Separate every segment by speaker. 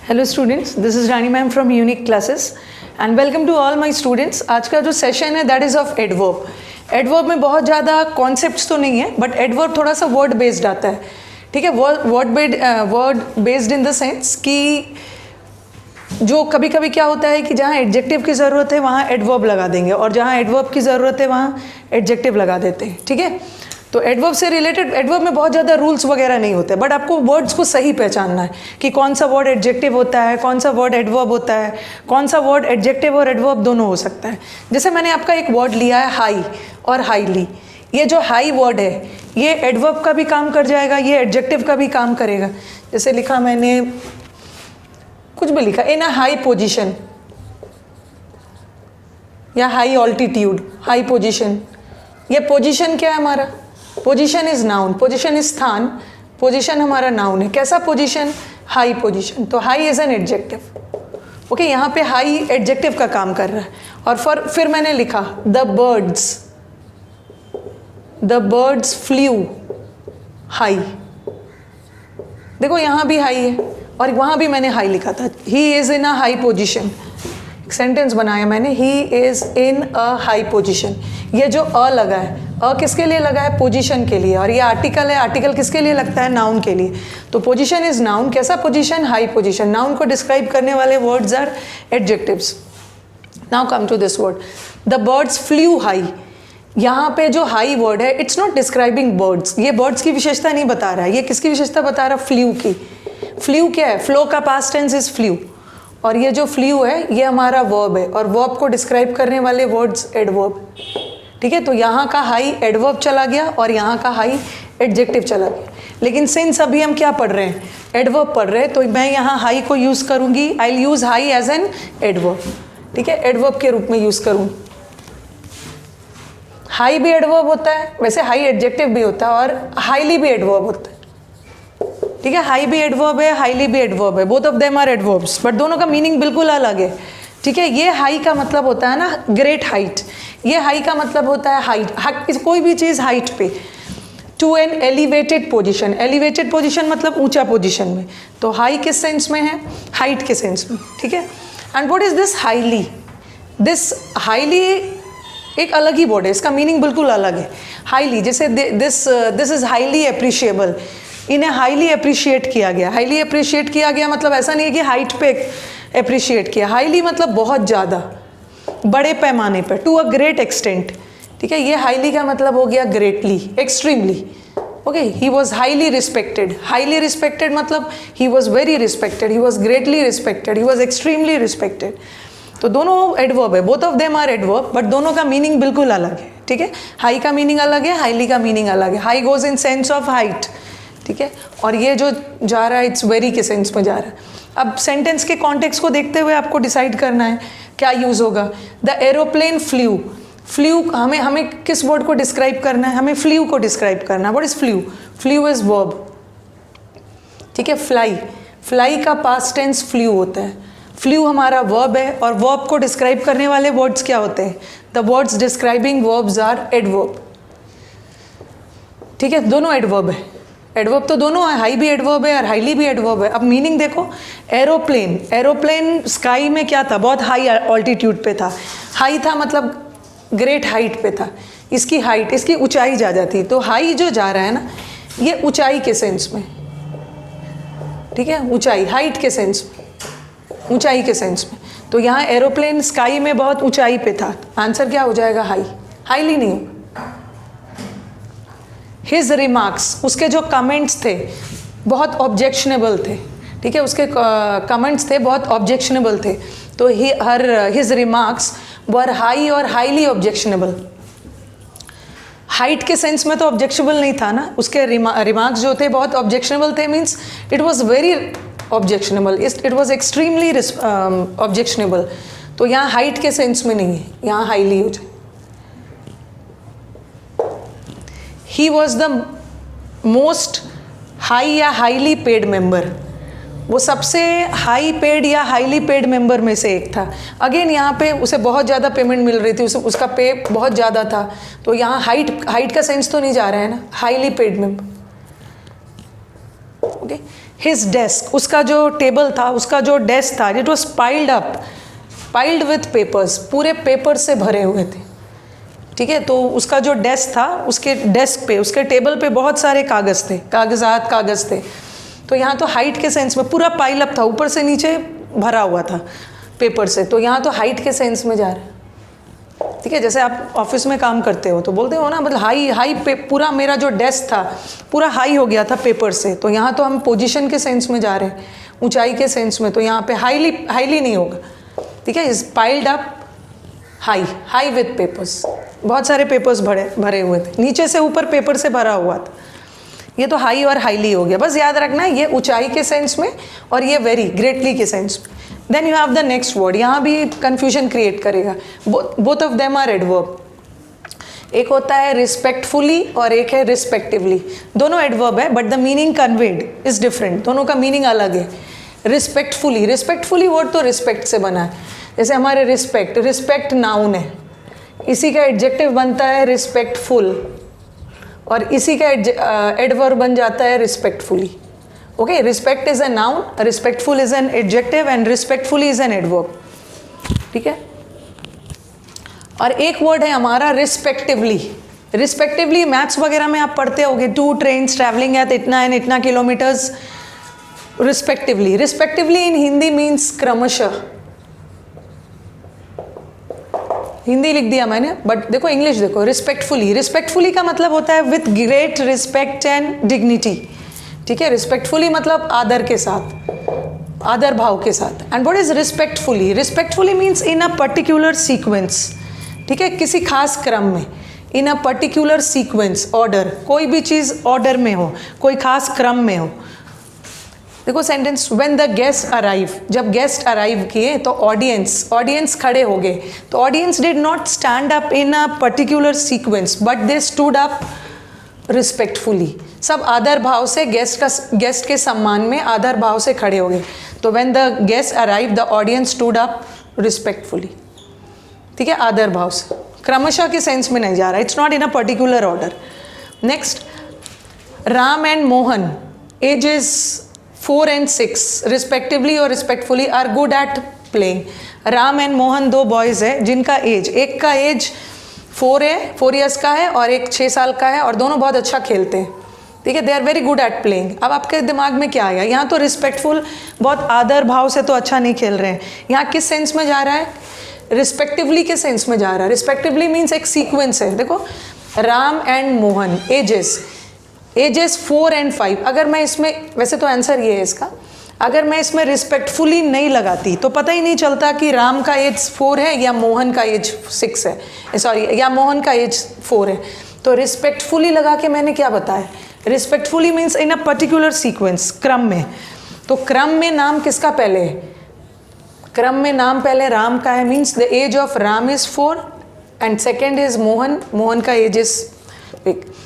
Speaker 1: Hello students, this is Rani ma'am from unique classes and welcome to all my students. आज का जो session है that is of adverb. Adverb में बहुत ज़्यादा कॉन्सेप्ट्स तो नहीं है, बट एडवर्ब थोड़ा सा वर्ड बेस्ड आता है। ठीक है, word based in the sense कि जो कभी कभी क्या होता है कि जहाँ एडजेक्टिव की ज़रूरत है वहाँ एडवर्ब लगा देंगे, और जहाँ एडवर्ब की ज़रूरत है वहाँ एडजेक्टिव लगा देते हैं। ठीक है, तो एडवर्ब से रिलेटेड, एडवर्ब में बहुत ज़्यादा रूल्स वगैरह नहीं होते, बट आपको वर्ड्स को सही पहचानना है कि कौन सा वर्ड एडजेक्टिव होता है, कौन सा वर्ड एडवर्ब होता है, कौन सा वर्ड एडजेक्टिव और एडवर्ब दोनों हो सकता है। जैसे मैंने आपका एक वर्ड लिया है हाई और हाईली। ये जो हाई वर्ड है ये एडवर्ब का भी काम कर जाएगा, ये एडजेक्टिव का भी काम करेगा। जैसे लिखा मैंने, कुछ भी लिखा, इन अ हाई पोजिशन या हाई ऑल्टीट्यूड, हाई पोजिशन। ये पोजिशन क्या है हमारा? Position is noun, position is स्थान, पोजीशन हमारा नाउन है। कैसा पोजीशन? High position. तो high is an adjective. Okay, यहाँ पे हाई एडजेक्टिव का काम कर रहा है। और फिर मैंने लिखा द बर्ड्स फ्ल्यू हाई। देखो यहाँ भी हाई है और वहाँ भी मैंने हाई लिखा था। He is in a high position, sentence बनाया मैंने, he is in a high position. ये जो अ लगा है, अ किसके लिए लगा है? पोजीशन के लिए। और ये आर्टिकल है, आर्टिकल किसके लिए लगता है? नाउन के लिए। तो पोजीशन इज नाउन। कैसा पोजीशन? High position. नाउन को डिस्क्राइब करने वाले words are adjectives. Now come to this word, the birds flew high. यहाँ पे जो हाई वर्ड है, इट्स नॉट डिस्क्राइबिंग बर्ड्स। ये बर्ड्स की विशेषता नहीं बता रहा है। ये किसकी विशेषता बता रहा है? फ्ल्यू की। फ्ल्यू क्या है? फ्लो का पास्ट टेंस इज फ्ल्यू, और ये जो फ्ल्यू है ये हमारा वर्ब है, और वर्ब को डिस्क्राइब करने वाले वर्ड्स एडवर्ब। ठीक है, तो यहाँ का हाई एडवर्ब चला गया और यहाँ का हाई एडजेक्टिव चला गया। लेकिन सिंस अभी हम क्या पढ़ रहे हैं? एडवर्ब पढ़ रहे हैं, तो मैं यहाँ हाई को यूज़ करूँगी। I will use high as an adverb. ठीक है, एडवर्ब के रूप में यूज़ करूँगी। हाई भी एडवर्ब होता है, वैसे हाई एडजेक्टिव भी होता है, और हाईली भी एडवर्ब होता है। ठीक है, हाई भी एडवर्ब है, हाईली भी एडवर्ब है। Both of them are adverbs, but दोनों का मीनिंग बिल्कुल अलग है। ठीक है, ये हाई का मतलब होता है ना ग्रेट हाइट। ये हाई का मतलब होता है हाइट, कोई भी चीज़ हाइट पे। To an elevated position, elevated position मतलब ऊंचा पोजिशन में। तो हाई किस सेंस में है? हाइट के सेंस में। ठीक है, and what is this highly? This highly एक अलग ही वर्ड है, इसका मीनिंग बिल्कुल अलग है। हाईली, जैसे दिस इज हाईली अप्रिशिएबल, इन्हें हाईली अप्रिशिएट किया गया। हाईली अप्रिशिएट किया गया मतलब ऐसा नहीं है कि हाइट पे अप्रिशिएट किया। हाईली मतलब बहुत ज़्यादा, बड़े पैमाने पर, टू अ ग्रेट एक्सटेंट। ठीक है, ये हाईली का मतलब हो गया greatly, extremely. Okay, he was highly respected. Highly respected मतलब he was very respected, he was greatly respected, he was extremely respected. तो दोनों एडवर्ब है, both of them are adverb, but दोनों का मीनिंग बिल्कुल अलग है। ठीक है, हाई का मीनिंग अलग है, हाईली का मीनिंग अलग है। High goes in sense of height. ठीक है, और ये जो जा रहा है इट्स वेरी के सेंस में जा रहा है। अब सेंटेंस के कॉन्टेक्स्ट को देखते हुए आपको डिसाइड करना है क्या यूज़ होगा। The aeroplane flue. फ्ल्यू हमें किस वर्ड को डिस्क्राइब करना है? हमें फ्ल्यू को डिस्क्राइब करना है। What is flew? Flew is verb. ठीक है, फ्लाई, फ्लाई का पास्ट टेंस फ्ल्यू होता है। फ्ल्यू हमारा वर्ब है, और वर्ब को डिस्क्राइब करने वाले वर्ड्स क्या होते हैं? The words describing verbs are adverb. ठीक है, दोनों एडवर्ब है। एडवर्ब तो दोनों है, हाई भी एडवर्ब है और हाईली भी एडवर्ब है। अब मीनिंग देखो, एरोप्लेन, एरोप्लेन स्काई में क्या था? बहुत हाई ऑल्टीट्यूड पे था। हाई था मतलब ग्रेट हाइट पे था। इसकी हाइट, इसकी ऊंचाई जा जाती, तो हाई जो जा रहा है ना, ये ऊंचाई के सेंस में। ठीक है, ऊंचाई, हाइट के सेंस में, ऊंचाई के सेंस में। तो यहाँ एरोप्लेन स्काई में बहुत ऊंचाई पे था। आंसर क्या हो जाएगा? हाई। हाईली नहीं। हिज रिमार्क्स, उसके जो कमेंट्स थे बहुत ऑब्जेक्शनेबल थे। ठीक है, उसके कमेंट्स थे बहुत ऑब्जेक्शनेबल थे। तो हिज रिमार्क्स वर हाई और हाईली ऑब्जेक्शनेबल। हाइट के सेंस में तो ऑब्जेक्शनेबल नहीं था ना, उसके रिमार्क्स जो थे बहुत ऑब्जेक्शनेबल थे, means it was very objectionable, it was extremely objectionable. तो यहाँ हाइट के सेंस में नहीं है, यहाँ हाईली हो जाए। He was the most high या हाईली पेड मेंबर, वो सबसे हाई पेड या हाईली पेड मेंबर में से एक था। अगेन यहाँ पे उसे बहुत ज़्यादा पेमेंट मिल रही थी, उसका पे बहुत ज़्यादा था। तो यहाँ हाइट का सेंस तो नहीं जा रहा है ना, highly paid member. Okay, his desk, उसका जो टेबल था, उसका जो डेस्क था, it was piled with papers, पूरे पेपर से भरे हुए थे, ठीक है। तो उसका जो डेस्क था, उसके डेस्क पे, उसके टेबल पे बहुत सारे कागज़ थे, कागज़ थे। तो यहाँ तो हाइट के सेंस में पूरा पाइल अप था, ऊपर से नीचे भरा हुआ था पेपर से, तो यहाँ तो हाइट के सेंस में जा रहा है, ठीक है। जैसे आप ऑफिस में काम करते हो तो बोलते हो ना, मतलब हाई पे पूरा मेरा जो डेस्क था पूरा हाई हो गया था पेपर से, तो यहाँ तो हम पोजीशन के सेंस में जा रहे हैं, ऊंचाई के सेंस में, तो यहाँ पे हाईली नहीं होगा, ठीक है। Is piled up high with papers, बहुत सारे पेपर्स भरे हुए थे, नीचे से ऊपर पेपर से भरा हुआ था। ये तो हाई और हाईली हो गया, बस याद रखना ये ऊंचाई के सेंस में और ये वेरी ग्रेटली के सेंस में। Then you have the next word, यहाँ भी कंफ्यूजन क्रिएट करेगा, both of them are adverb. एक होता है रिस्पेक्टफुली और एक है रिस्पेक्टिवली, दोनों एडवर्ब है but the meaning conveyed is different, दोनों का मीनिंग अलग है। रिस्पेक्टफुली वर्ड तो रिस्पेक्ट से बना है, जैसे हमारे रिस्पेक्ट नाउन है, इसी का एडजेक्टिव बनता है रिस्पेक्टफुल और इसी का एडवर्ब बन जाता है respectfully. Okay, respect is a noun, respectful is an adjective and respectfully is an adverb, ठीक है। और एक वर्ड है हमारा रिस्पेक्टिवली मैथ्स वगैरह में आप पढ़ते होगे, 2 ट्रेन्स ट्रैवलिंग एट इतना एंड इतना किलोमीटर्स रिस्पेक्टिवली इन हिंदी मीन्स क्रमशः, हिंदी लिख दिया मैंने बट देखो इंग्लिश देखो, रिस्पेक्टफुली का मतलब होता है with great respect and dignity, ठीक है। रिस्पेक्टफुली मतलब आदर के साथ, आदर भाव के साथ। And what is respectfully means in a particular sequence, ठीक है, किसी खास क्रम में, इन अ पर्टिकुलर सीक्वेंस, ऑर्डर, कोई भी चीज़ ऑर्डर में हो, कोई खास क्रम में हो। देखो sentence, when the guest arrive, जब गेस्ट अराइव किए तो ऑडियंस खड़े हो गए, तो audience did not stand up in a particular sequence but they stood up respectfully, सब आदर भाव से गेस्ट के सम्मान में आदर भाव से खड़े हो गए। तो when the guest arrive the audience stood up respectfully, ठीक है, आदर भाव से, क्रमशः के सेंस में नहीं जा रहा, it's not in a particular order. Next, Ram and Mohan, ages 4 and 6 respectively और respectfully are good at playing. Ram and Mohan 2 boys है जिनका एज, एक का एज 4 ईयर्स का है और एक 6 साल का है, और दोनों बहुत अच्छा खेलते हैं, ठीक है। They are very good at playing. अब आपके दिमाग में क्या आया, यहाँ तो रिस्पेक्टफुल, बहुत आदर भाव से तो अच्छा नहीं खेल रहे हैं, यहाँ किस सेंस में जा रहा है, रिस्पेक्टिवली के सेंस में जा रहा है। रिस्पेक्टिवली मीन्स एक सीक्वेंस है, देखो Ram and Mohan, ages 4 and 5, अगर मैं इसमें, वैसे तो आंसर ये है इसका, अगर मैं इसमें रिस्पेक्टफुली नहीं लगाती तो पता ही नहीं चलता कि राम का एज 4 है या मोहन का एज 6 है, सॉरी, या मोहन का एज 4 है। तो रिस्पेक्टफुली लगा के मैंने क्या बताया, respectfully means in a particular sequence, क्रम में। तो क्रम में नाम किसका पहले है, क्रम में नाम पहले राम का है, means the age of Ram is 4 and second is Mohan का एज इज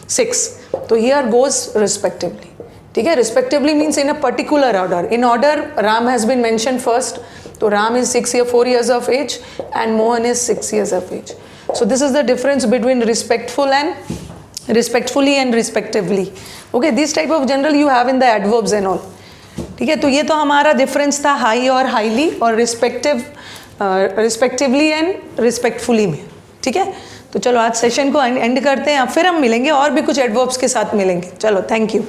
Speaker 1: 6, तो हियर गोज रिस्पेक्टिवली, ठीक है। Respectively means in a particular order, in order Ram has been mention first, तो Ram is 4 years of age and Mohan is 6 years of age. So this is the difference between respectfully and respectively. Okay, this type of general you have in the adverbs and all. ठीक है, तो ये तो हमारा difference था high और highly और respectively and respectfully में, ठीक है। तो चलो आज सेशन को एंड करते हैं, फिर हम मिलेंगे और भी कुछ एडवर्ब्स के साथ मिलेंगे। चलो, थैंक यू।